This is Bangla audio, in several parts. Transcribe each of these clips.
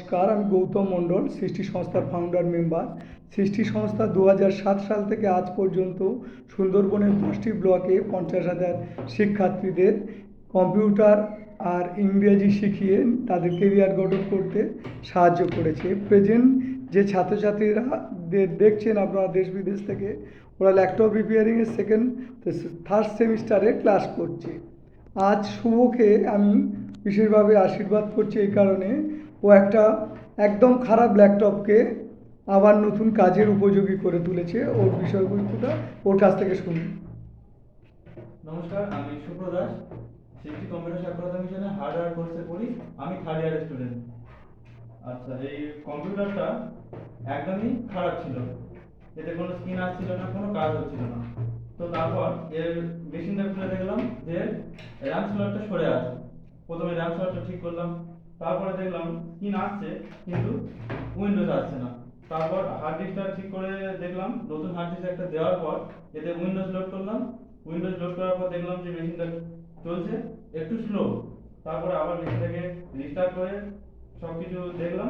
নমস্কার, আমি গৌতম মণ্ডল, সৃষ্টি সংস্থার ফাউন্ডার মেম্বার। সৃষ্টি সংস্থা 2007 সাল থেকে আজ পর্যন্ত সুন্দরবনের 10টি ব্লকে 50,000 শিক্ষার্থীদের কম্পিউটার আর ইংরেজি শিখিয়ে তাদের কেরিয়ার গঠন করতে সাহায্য করেছে। প্রেজেন্ট যে ছাত্রছাত্রীরা দেখছেন আপনারা দেশ বিদেশ থেকে, ওরা ল্যাপটপ রিপেয়ারিংয়ের থার্ড সেমিস্টারে ক্লাস করছে। আজ শুভকে আমি বিশেষভাবে আশীর্বাদ করছি এই কারণে, ও একটা একদম খারাপ ল্যাপটপকে আবার নতুন কাজের উপযোগী করে তুলেছে। ওর বিষয়বস্তুটা ওর কাছ থেকে শুনি। নমস্কার, আমি সুব্রত দাস, সৃষ্টি কম্পিউটার সাক্ষরতা মিশনে হার্ডওয়্যার কোর্সে পড়ি। আমি থার্ড ইয়ারের স্টুডেন্ট। আচ্ছা, এই কম্পিউটারটা একদমই খারাপ ছিল, এতে কোনো স্ক্রিন আসছিল না, কোনো কাজ হচ্ছিল না। তো তারপর এর মেশিনটা খুলে দেখলাম যে র্যাম স্লটটা সরে আছে। প্রথমে র্যাম স্লটটা ঠিক করলাম, তারপরে দেখলাম স্ক্রিন আসছে কিন্তু উইন্ডোজ আসছে না। তারপর হার্ড ডিস্কটা ঠিক করে দেখলাম, নতুন হার্ড ডিস্ক একটা দেওয়ার পর এতে উইন্ডোজ লোড করলাম। উইন্ডোজ লোড করার পর দেখলাম যে মেশিনটা চলছে একটু স্লো। তারপরে আবার মেশিনটাকে রিস্টার্ট করে সব কিছু দেখলাম,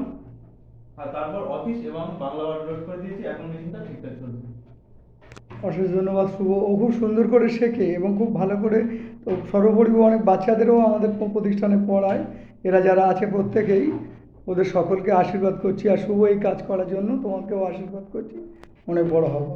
আর তারপর অফিস এবং বাংলা ওয়ার্ড লোড করে দিয়েছি। এখন মেশিনটা ঠিকঠাক চলছে। অশেষ ধন্যবাদ শুভ। ও খুব সুন্দর করে শেখে এবং খুব ভালো করে, তো সর্বোপরি ও অনেক বাচ্চাদেরও আমাদের প্রতিষ্ঠানে পড়ায়। এরা যারা আছে প্রত্যেকেই, ওদের সকলকে আশীর্বাদ করছি। আর শুভ এই কাজ করার জন্য তোমাকেও আশীর্বাদ করছি, অনেক বড় হবো।